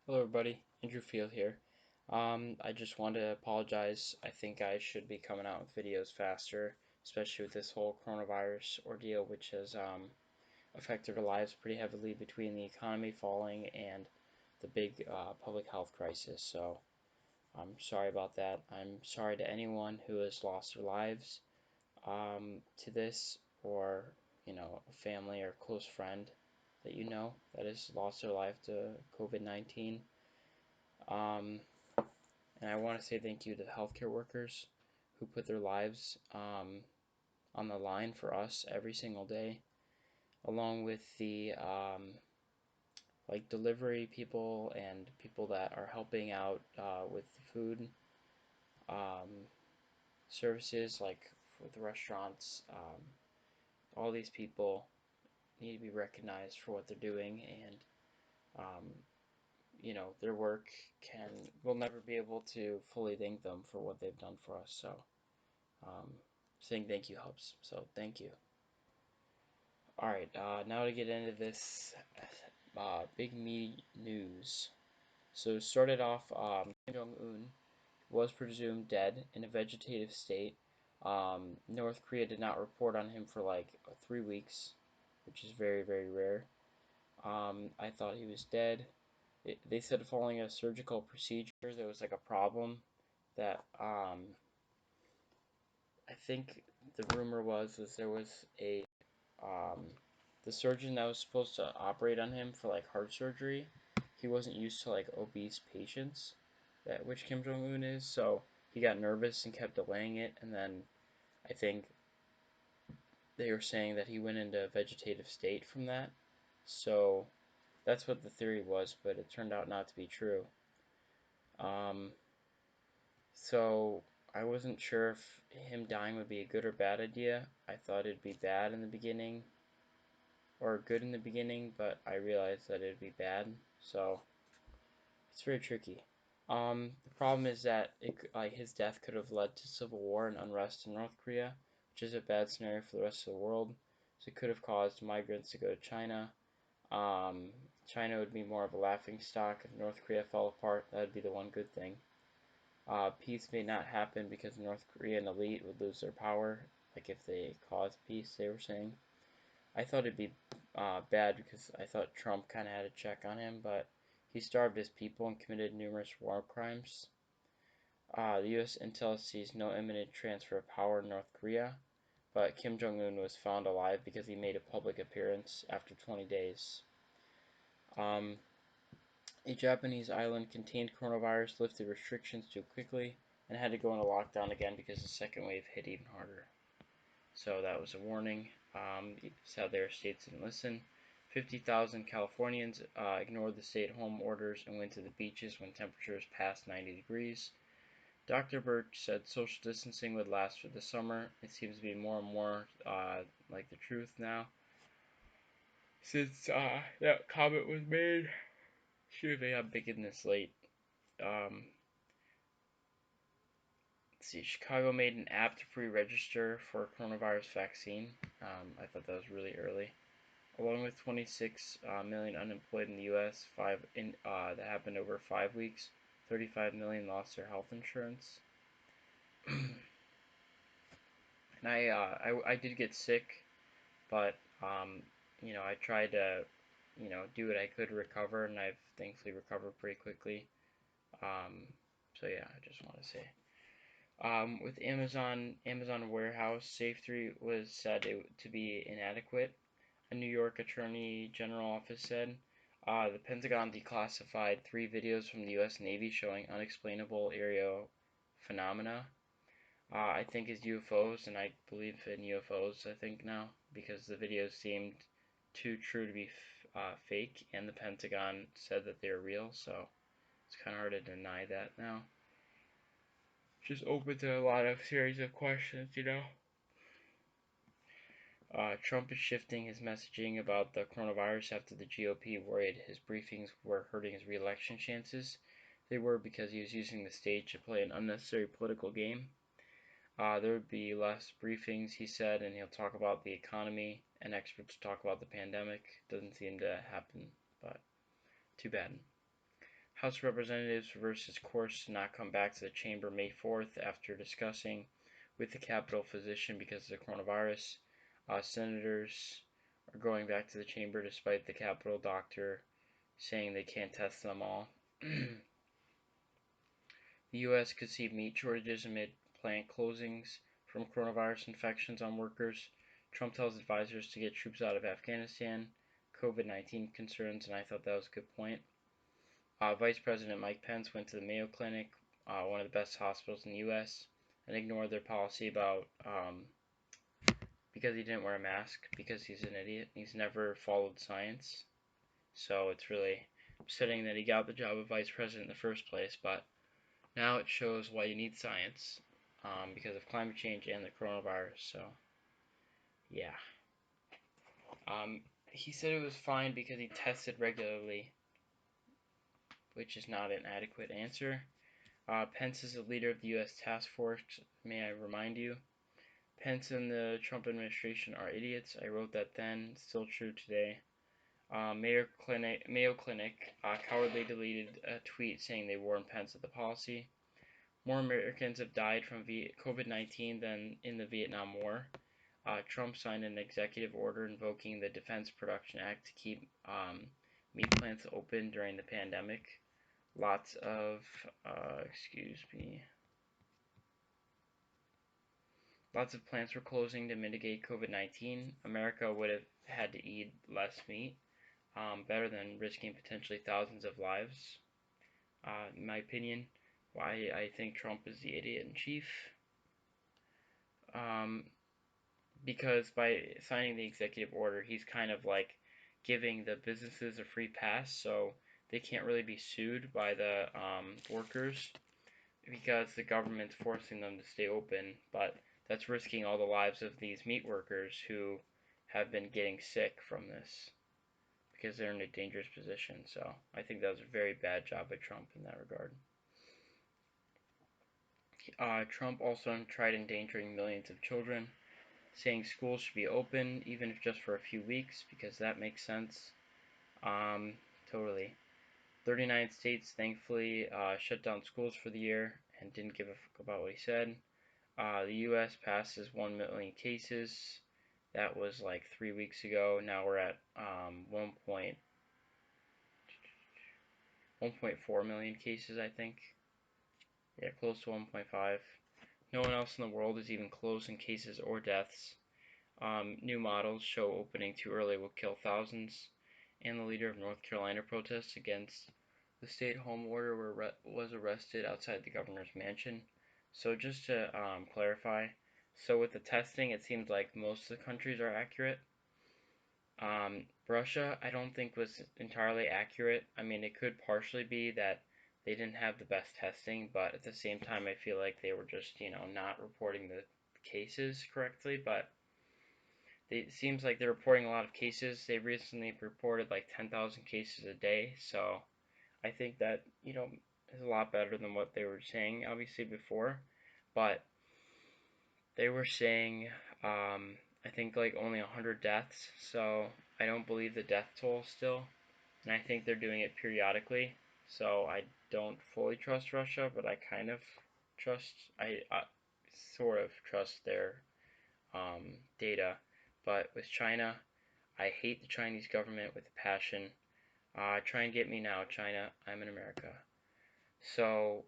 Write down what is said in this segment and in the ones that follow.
Hello, everybody. Andrew Field here. I just wanted to apologize. I think I should be coming out with videos faster, especially with this whole coronavirus ordeal, which has affected our lives pretty heavily between the economy falling and the big public health crisis. So I'm sorry about that. I'm sorry to anyone who has lost their lives to this, or a family or close friend that that has lost their life to COVID-19. Um, and I want to say thank you to the healthcare workers who put their lives on the line for us every single day, along with the like delivery people and people that are helping out with food um, services, like with the restaurants. All these people need to be recognized for what they're doing, and um, their work can we'll never be able to fully thank them for what they've done for us. So um, saying thank you helps. So thank you. All right, now to get into this big meaty news. So started off, Kim Jong Un was presumed dead in a vegetative state. North Korea did not report on him for like 3 weeks, which is very very rare. I thought he was dead. They said following a surgical procedure, there was like a problem that I think the rumor was there was a um, the surgeon that was supposed to operate on him for like heart surgery, he wasn't used to like obese patients, that which Kim Jong Un is, so he got nervous and kept delaying it, and then I think they were saying that he went into a vegetative state from that. So that's what the theory was, but it turned out not to be true. Um, so I wasn't sure if him dying would be a good or bad idea. I thought it'd be bad in the beginning, or good in the beginning, but I realized that it'd be bad. So it's very tricky. The problem is that his death could have led to civil war and unrest in North Korea, which is a bad scenario for the rest of the world. So it could have caused migrants to go to China. Um, China would be more of a laughing stock if North Korea fell apart. That would be the one good thing. Peace may not happen because the North Korean elite would lose their power, like if they caused peace, they were saying. I thought it'd be bad because I thought Trump kind of had a check on him, but he starved his people and committed numerous war crimes. The U.S. intel sees no imminent transfer of power in North Korea, but Kim Jong Un was found alive because he made a public appearance after 20 days. Um, a Japanese island contained coronavirus lifted restrictions too quickly and had to go into lockdown again because the second wave hit even harder. So that was a warning. Sadly, our states didn't listen. 50,000 Californians ignored the stay-at-home orders and went to the beaches when temperatures passed 90 degrees. Dr. Birch said social distancing would last through the summer. It seems to be more and more like the truth now. Since that comment was made, excuse me, I'm making this late. Um, let's see, Chicago made an app to pre-register for a coronavirus vaccine. I thought that was really early. Along with 26 million unemployed in the U.S., that happened over 5 weeks. 35 million lost their health insurance. And I did get sick, but I tried to do what I could to recover, and I've thankfully recovered pretty quickly. Um, so yeah, I just want to say. With Amazon warehouse safety was said to be inadequate. A New York Attorney General office said the Pentagon declassified 3 videos from the U.S. Navy showing unexplainable aerial phenomena. I think is UFOs, and I believe in UFOs. I think now because the videos seemed too true to be fake, and the Pentagon said that they're real, so it's kind of hard to deny that now. Just open to a lot of series of questions. Trump is shifting his messaging about the coronavirus after the GOP worried his briefings were hurting his re-election chances. They were because he was using the stage to play an unnecessary political game. There would be less briefings, he said, and he'll talk about the economy, and experts talk about the pandemic. Doesn't seem to happen, but too bad. House of Representatives reversed its course to not come back to the chamber May 4th after discussing with the Capitol physician because of the coronavirus. Senators are going back to the chamber despite the Capitol doctor saying they can't test them all. The U.S. could see meat shortages amid plant closings from coronavirus infections on workers. Trump tells advisors to get troops out of Afghanistan. COVID-19 concerns, and I thought that was a good point. Vice President Mike Pence went to the Mayo Clinic, one of the best hospitals in the U.S., and ignored their policy about because he didn't wear a mask, because he's an idiot. He's never followed science. So it's really upsetting that he got the job of vice president in the first place, but now it shows why you need science because of climate change and the coronavirus. So, yeah. He said it was fine because he tested regularly, which is not an adequate answer. Pence is the leader of the U.S. task force, may I remind you. Pence and the Trump administration are idiots. I wrote that then, still true today. Mayo Clinic cowardly deleted a tweet saying they warned Pence of the policy. More Americans have died from COVID-19 than in the Vietnam War. Trump signed an executive order invoking the Defense Production Act to keep meat plants open during the pandemic. Lots of, lots of plants were closing to mitigate COVID-19. America would have had to eat less meat, better than risking potentially thousands of lives. In my opinion, why I think Trump is the idiot in chief. Because by signing the executive order, he's kind of like giving the businesses a free pass, so they can't really be sued by the workers because the government's forcing them to stay open, but that's risking all the lives of these meat workers who have been getting sick from this because they're in a dangerous position. So I think that was a very bad job by Trump in that regard. Trump also tried endangering millions of children, saying schools should be open even if just for a few weeks because that makes sense. Totally. 39 states thankfully shut down schools for the year and didn't give a fuck about what he said. The U.S. passes 1 million cases. That was like 3 weeks ago. Now we're at 1.4 million cases, I think. Yeah, close to 1.5. No one else in the world is even close in cases or deaths. New models show opening too early will kill thousands. And the leader of North Carolina protests against the stay-at-home order was arrested outside the governor's mansion. So just to clarify, so with the testing, it seems like most of the countries are accurate. Russia, I don't think was entirely accurate. I mean, it could partially be that they didn't have the best testing, but at the same time, I feel like they were just, not reporting the cases correctly. But it seems like they're reporting a lot of cases. They recently reported like 10,000 cases a day, so I think that, is a lot better than what they were saying, obviously, before. But they were saying, I think, like only 100 deaths, so I don't believe the death toll still. And I think they're doing it periodically, so I don't fully trust Russia, but I kind of I sort of trust their data. But with China, I hate the Chinese government with a passion. Try and get me now, China. I'm in America. So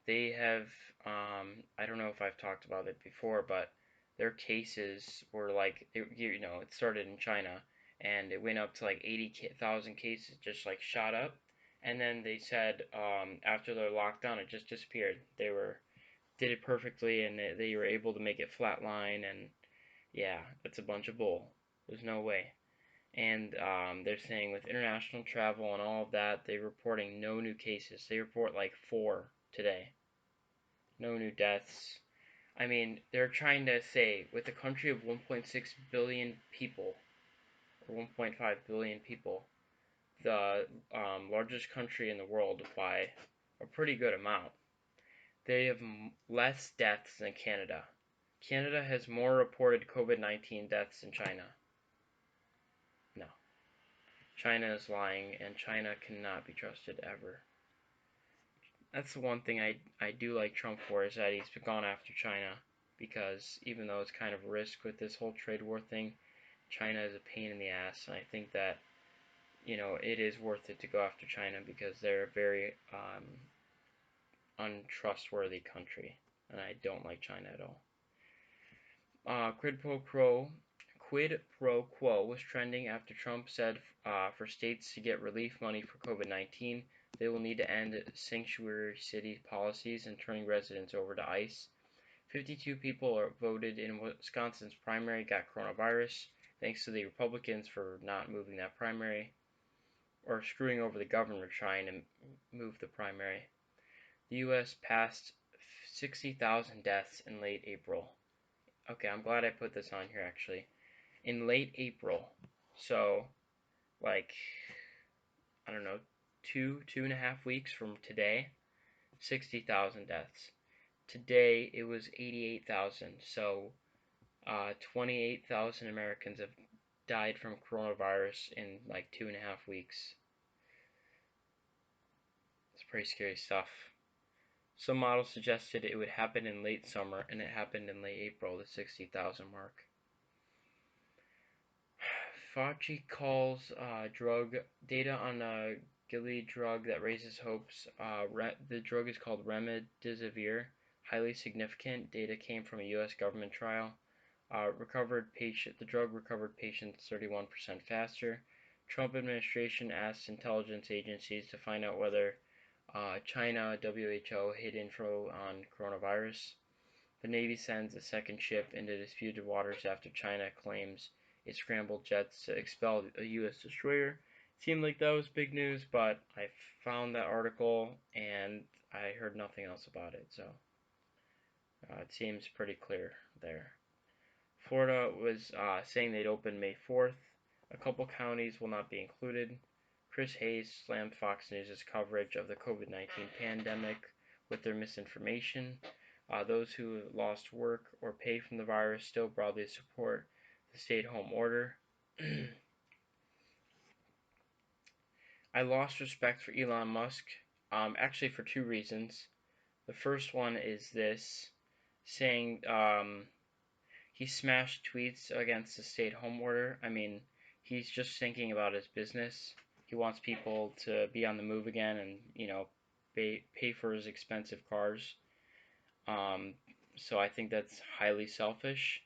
they have, I don't know if I've talked about it before, but their cases were like, it started in China and it went up to like 80,000 cases, just like shot up. And then they said after their lockdown, it just disappeared. Did it perfectly and they were able to make it flatline. And yeah, it's a bunch of bull. There's no way. And they're saying with international travel and all of that, they're reporting no new cases. They report like 4 today. No new deaths. I mean, they're trying to say with a country of 1.6 billion people, or 1.5 billion people, the largest country in the world by a pretty good amount, they have less deaths than Canada. Canada has more reported COVID-19 deaths than China. No. China is lying, and China cannot be trusted ever. that's the one thing I do like Trump for, is that he's gone after China, because even though it's kind of a risk with this whole trade war thing, China is a pain in the ass, and I think that it is worth it to go after China because they're a very untrustworthy country, and I don't like China at all. Quid pro quo was trending after Trump said for states to get relief money for COVID-19, they will need to end sanctuary city policies and turning residents over to ICE. 52 people voted in Wisconsin's primary got coronavirus, thanks to the Republicans for not moving that primary, or screwing over the governor trying to move the primary. The U.S. passed 60,000 deaths in late April. Okay, I'm glad I put this on here actually. In late April, so like, I don't know, two and a half weeks from today, 60,000 deaths. Today it was 88,000, so 28,000 Americans have died from coronavirus in like 2.5 weeks. It's pretty scary stuff. Some models suggested it would happen in late summer, and it happened in late April, the 60,000 mark. Fauci calls drug data on a Gilead drug that raises hopes. The drug is called Remdesivir. Highly significant data came from a U.S. government trial. The drug recovered patients 31% faster. Trump administration asked intelligence agencies to find out whether China WHO hid info on coronavirus. The Navy sends a second ship into disputed waters after China claims it scrambled jets to expel a U.S. destroyer. Seemed like that was big news, but I found that article and I heard nothing else about it, so it seems pretty clear there. Florida was saying they'd open May 4th. A couple counties will not be included. Chris Hayes slammed Fox News' coverage of the COVID-19 pandemic with their misinformation. Those who lost work or pay from the virus still broadly support the stay-at-home order. I lost respect for Elon Musk, actually for two reasons. The first one is this, saying he smashed tweets against the stay-at-home order. I mean, he's just thinking about his business. He wants people to be on the move again and, pay for his expensive cars. So I think that's highly selfish.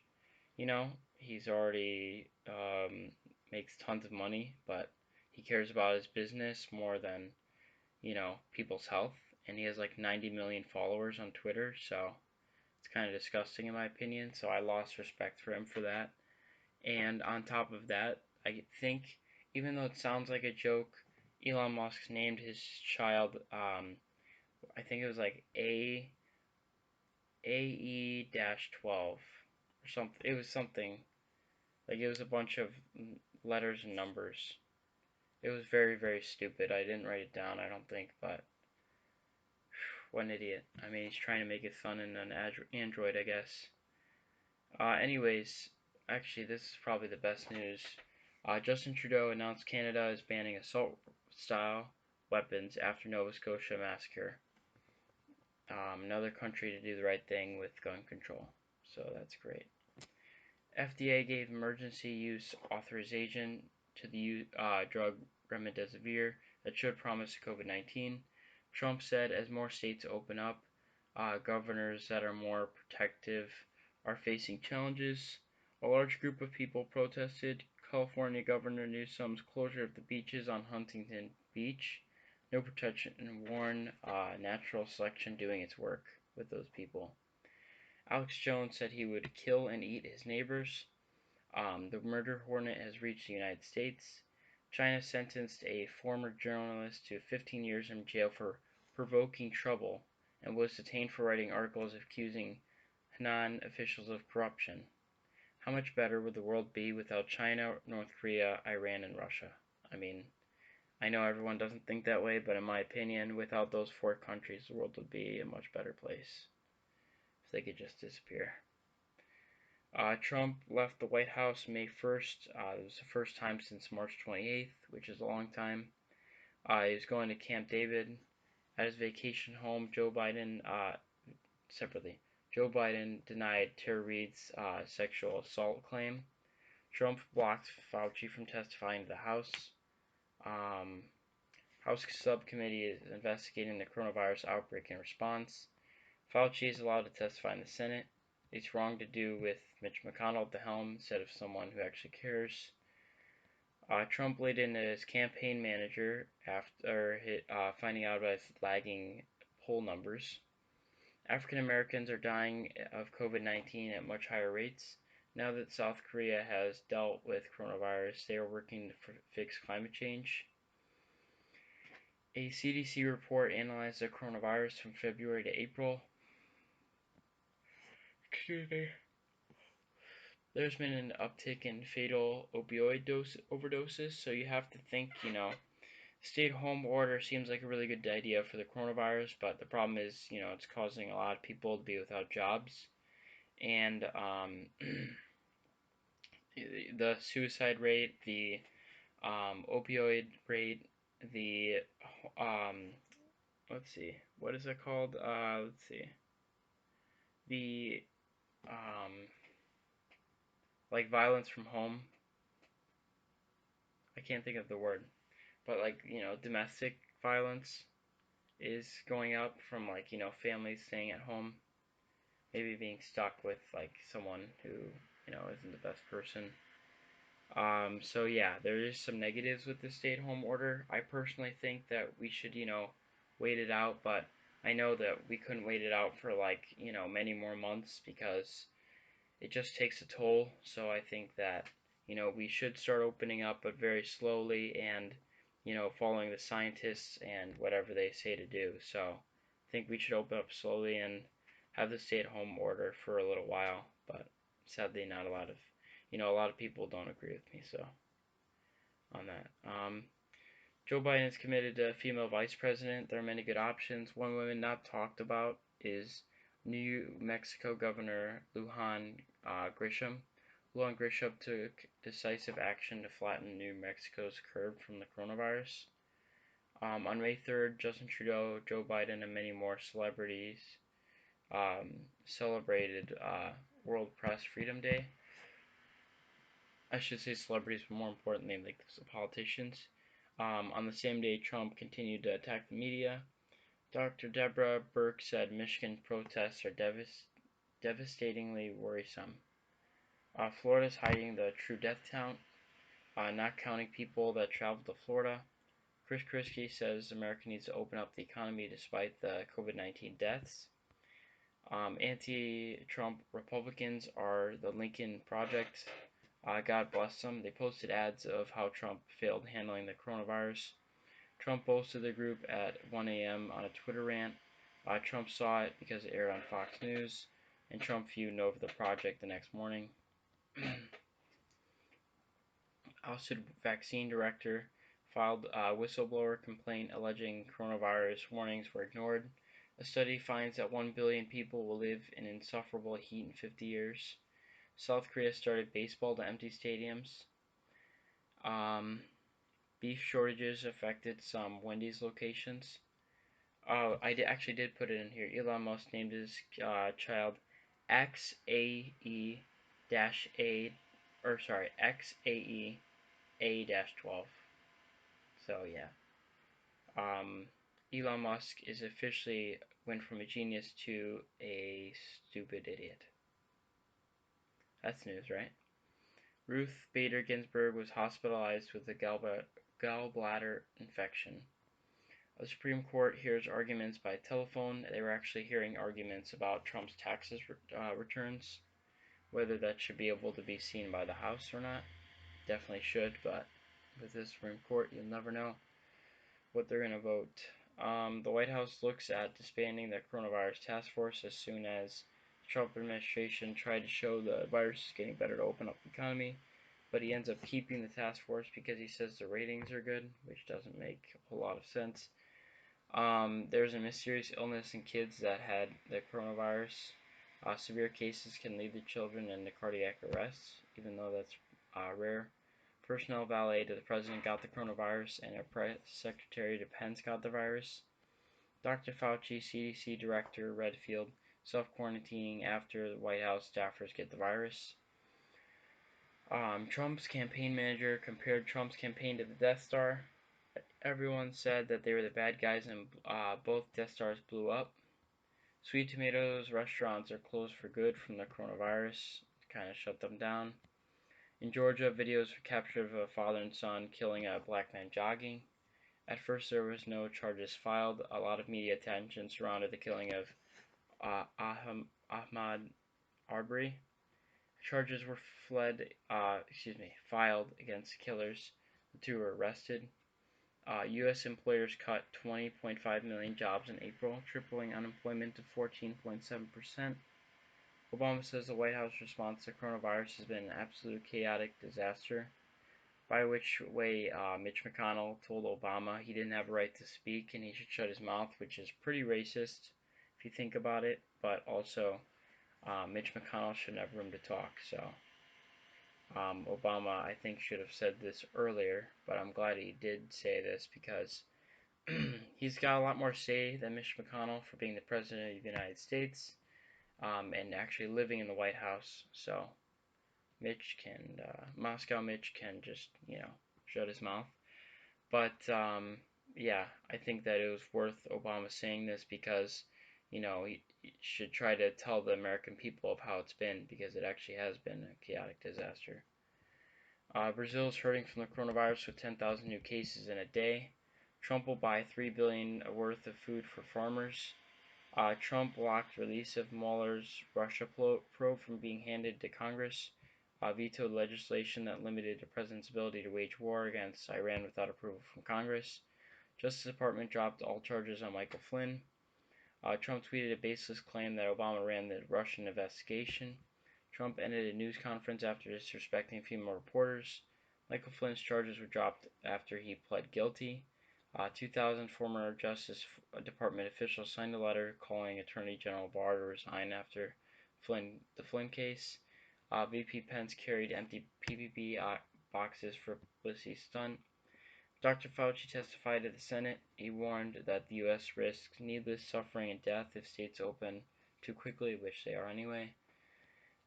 He's already makes tons of money, but he cares about his business more than, people's health. And he has like 90 million followers on Twitter, so it's kind of disgusting in my opinion. So I lost respect for him for that. And on top of that, I think, even though it sounds like a joke, Elon Musk named his child, I think it was like AE-12 or something. It was something like, it was a bunch of letters and numbers. It was very, very stupid. I didn't write it down, I don't think, but what an idiot. I mean, he's trying to make his son in an Android, I guess. Anyways, actually, this is probably the best news. Justin Trudeau announced Canada is banning assault-style weapons after Nova Scotia massacre. Another country to do the right thing with gun control, so that's great. FDA gave emergency use authorization to the drug Remdesivir that should promise COVID-19. Trump said as more states open up, governors that are more protective are facing challenges. A large group of people protested California Governor Newsom's closure of the beaches on Huntington Beach. No protection, and warned natural selection doing its work with those people. Alex Jones said he would kill and eat his neighbors. The murder hornet has reached the United States. China sentenced a former journalist to 15 years in jail for provoking trouble and was detained for writing articles accusing Henan officials of corruption. How much better would the world be without China, North Korea, Iran, and Russia? I mean, I know everyone doesn't think that way, but in my opinion, without those four countries, the world would be a much better place if they could just disappear. Trump left the White House May 1st. It was the first time since March 28th, which is a long time. He was going to Camp David At his vacation home, separately, Joe Biden denied Tara Reade's sexual assault claim. Trump blocked Fauci from testifying to the House. Um, House subcommittee is investigating the coronavirus outbreak and response. Fauci is allowed to testify in the Senate. It's wrong to do with Mitch McConnell at the helm instead of someone who actually cares. Trump laid in his campaign manager after finding out about his lagging poll numbers. African Americans are dying of COVID-19 at much higher rates. Now that South Korea has dealt with coronavirus, they are working to fix climate change. A CDC report analyzed the coronavirus from February to April. Excuse me. There's been an uptick in fatal opioid overdoses, so you have to think, stay-at-home order seems like a really good idea for the coronavirus, but the problem is, it's causing a lot of people to be without jobs, and the suicide rate, the opioid rate, the let's see, what is it called? Let's see, the like violence from home. I can't think of the word, but like domestic violence is going up from like families staying at home, maybe being stuck with like someone who isn't the best person. So yeah, there is some negatives with the stay-at-home order. I personally think that we should wait it out, but I know that we couldn't wait it out for like many more months because it just takes a toll. So I think that we should start opening up, but very slowly and following the scientists and whatever they say to do. So I think we should open up slowly and have the stay-at-home order for a little while. But sadly, not a lot of a lot of people don't agree with me. So on that. Joe Biden is committed to female vice president. There are many good options. One woman not talked about is New Mexico Governor Lujan Grisham. Lujan Grisham took decisive action to flatten New Mexico's curve from the coronavirus. On May 3rd, Justin Trudeau, Joe Biden, and many more celebrities celebrated World Press Freedom Day. I should say celebrities, but more importantly, like the politicians. On the same day, Trump continued to attack the media. Dr. Deborah Birx said Michigan protests are devastatingly worrisome. Florida's hiding the true death count, not counting people that traveled to Florida. Chris Christie says America needs to open up the economy despite the COVID-19 deaths. Anti-Trump Republicans are the Lincoln Project. God bless them. They posted ads of how Trump failed handling the coronavirus. Trump boasted the group at 1 a.m. on a Twitter rant. Trump saw it because it aired on Fox News, and Trump viewed over the project the next morning. Ousted vaccine director filed a whistleblower complaint alleging coronavirus warnings were ignored. A study finds that 1 billion people will live in insufferable heat in 50 years. South Korea started baseball to empty stadiums. Beef shortages affected some Wendy's locations. Oh, actually did put it in here. Elon Musk named his child XAE A, or sorry, XAE A-12. So yeah, Elon Musk is officially went from a genius to a stupid idiot. That's news, right? Ruth Bader Ginsburg was hospitalized with a gallbladder infection. The Supreme Court hears arguments by telephone. They were actually hearing arguments about Trump's taxes returns, whether that should be able to be seen by the House or not. Definitely should, but with the Supreme Court, you'll never know what they're going to vote. The White House looks at disbanding the coronavirus task force as soon as the Trump administration tried to show the virus is getting better to open up the economy, but he ends up keeping the task force because he says the ratings are good, which doesn't make a whole lot of sense. There's a mysterious illness in kids that had the coronavirus. Severe cases can lead the children into cardiac arrest, even though that's rare. Personnel valet to the president got the coronavirus, and a press secretary to Pence got the virus. Dr. Fauci, CDC Director Redfield, self-quarantining after the White House staffers get the virus. Trump's campaign manager compared Trump's campaign to the Death Star. Everyone said that they were the bad guys and both Death Stars blew up. Sweet Tomatoes restaurants are closed for good from the coronavirus. Kind of shut them down. In Georgia, videos were captured of a father and son killing a black man jogging. At first, there was no charges filed. A lot of media attention surrounded the killing of Ahmaud Arbery. Charges were filed against the killers. The two were arrested. U.S. employers cut 20.5 million jobs in April, tripling unemployment to 14.7%. Obama says the White House response to coronavirus has been an absolute chaotic disaster. By which way Mitch McConnell told Obama he didn't have a right to speak and he should shut his mouth, which is pretty racist if you think about it. But also, Mitch McConnell shouldn't have room to talk. So Obama, I think, should have said this earlier, but I'm glad he did say this because he's got a lot more say than Mitch McConnell for being the president of the United States and actually living in the White House. So Moscow Mitch can just, shut his mouth. But yeah, I think that it was worth Obama saying this because, he should try to tell the American people of how it's been because it actually has been a chaotic disaster. Brazil is hurting from the coronavirus with 10,000 new cases in a day. Trump will buy $3 billion worth of food for farmers. Trump blocked release of Mueller's Russia probe from being handed to Congress. Vetoed legislation that limited the president's ability to wage war against Iran without approval from Congress. Justice Department dropped all charges on Michael Flynn. Trump tweeted a baseless claim that Obama ran the Russian investigation. Trump ended a news conference after disrespecting female reporters. Michael Flynn's charges were dropped after he pled guilty. 2,000 former Justice Department officials signed a letter calling Attorney General Barr to resign after the Flynn case. VP Pence carried empty PPP boxes for publicity stunt. Dr. Fauci testified to the Senate. He warned that the U.S. risks needless suffering and death if states open too quickly, which they are anyway.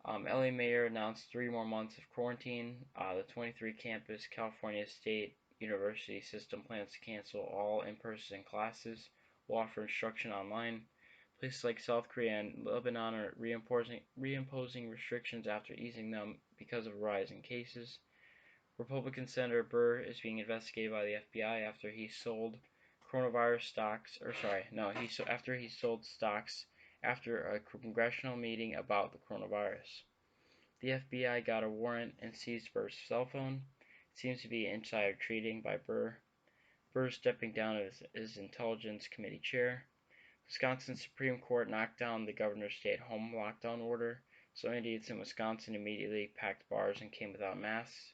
LA Mayor announced 3 more months of quarantine. The 23-campus California State University system plans to cancel all in-person classes, will offer instruction online. Places like South Korea and Lebanon are reimposing restrictions after easing them because of a rise in cases. Republican Senator Burr is being investigated by the FBI after he sold coronavirus stocks, after he sold stocks after a congressional meeting about the coronavirus. The FBI got a warrant and seized Burr's cell phone. It seems to be insider trading by Burr. Burr stepping down as Intelligence Committee chair. Wisconsin Supreme Court knocked down the governor's stay-at-home lockdown order, so idiots in Wisconsin immediately packed bars and came without masks.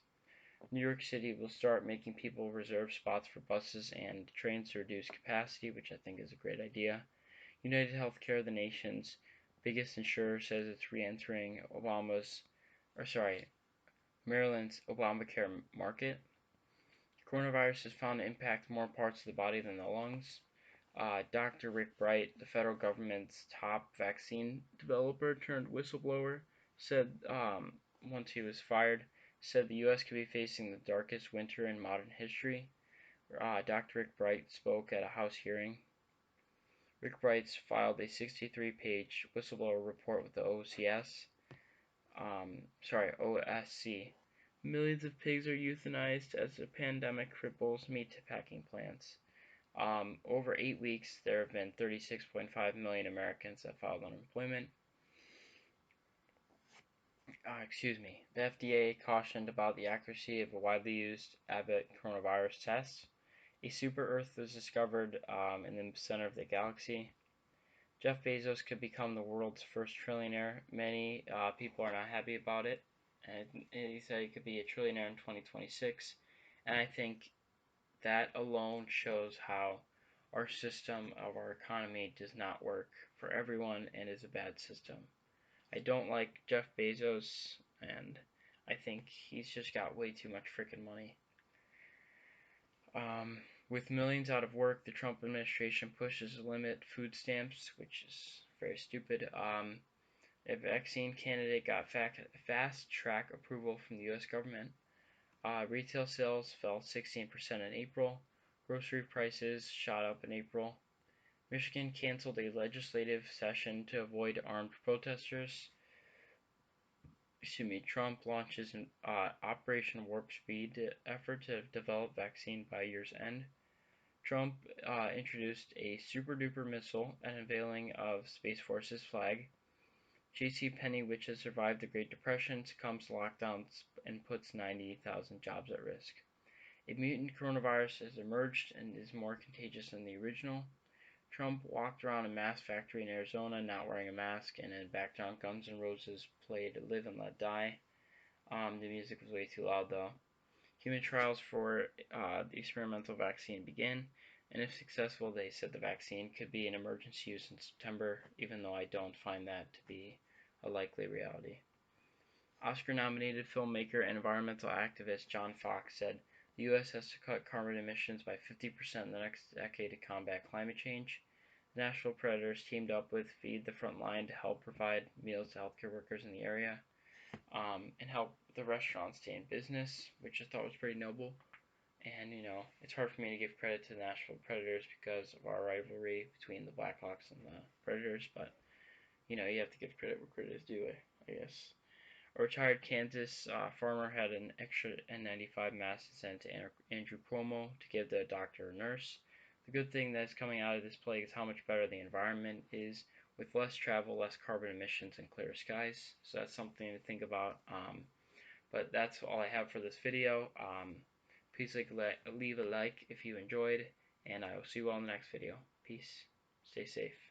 New York City will start making people reserve spots for buses and trains to reduce capacity, which I think is a great idea. United Healthcare, the nation's biggest insurer, says it's re-entering Maryland's Obamacare market. Coronavirus is found to impact more parts of the body than the lungs. Dr. Rick Bright, the federal government's top vaccine developer turned whistleblower, said once he was fired, said the U.S. could be facing the darkest winter in modern history. Dr. Rick Bright spoke at a House hearing. Rick Bright's filed a 63-page whistleblower report with the OSC. Millions of pigs are euthanized as the pandemic cripples meat packing plants. Over 8 weeks, there have been 36.5 million Americans that filed unemployment. The FDA cautioned about the accuracy of a widely used Abbott coronavirus test. A super Earth was discovered in the center of the galaxy. Jeff Bezos could become the world's first trillionaire. Many people are not happy about it. And he said he could be a trillionaire in 2026. And I think that alone shows how our system of our economy does not work for everyone and is a bad system. I don't like Jeff Bezos, and I think he's just got way too much freaking money. With millions out of work, the Trump administration pushes to limit food stamps, which is very stupid. A vaccine candidate got fast track approval from the U.S. government. Retail sales fell 16% in April. Grocery prices shot up in April. Michigan canceled a legislative session to avoid armed protesters. Trump launches an Operation Warp Speed effort to develop vaccine by year's end. Trump introduced a super duper missile, an unveiling of Space Force's flag. J.C. Penney, which has survived the Great Depression, succumbs to lockdowns and puts 90,000 jobs at risk. A mutant coronavirus has emerged and is more contagious than the original. Trump walked around a mask factory in Arizona not wearing a mask, and in the background, Guns N' Roses played Live and Let Die. The music was way too loud though. Human trials for the experimental vaccine begin, and if successful, they said the vaccine could be in emergency use in September, even though I don't find that to be a likely reality. Oscar-nominated filmmaker and environmental activist John Fox said the U.S. has to cut carbon emissions by 50% in the next decade to combat climate change. National Predators teamed up with Feed the Frontline to help provide meals to healthcare workers in the area, and help the restaurants stay in business, which I thought was pretty noble. And, it's hard for me to give credit to the Nashville Predators because of our rivalry between the Blackhawks and the Predators, but, you have to give credit where credit is due, I guess. A retired Kansas farmer had an extra N95 mask sent to Andrew Cuomo to give the doctor or nurse. The good thing that's coming out of this plague is how much better the environment is with less travel, less carbon emissions, and clearer skies. So that's something to think about. But that's all I have for this video. Please leave a like if you enjoyed, and I will see you all in the next video. Peace. Stay safe.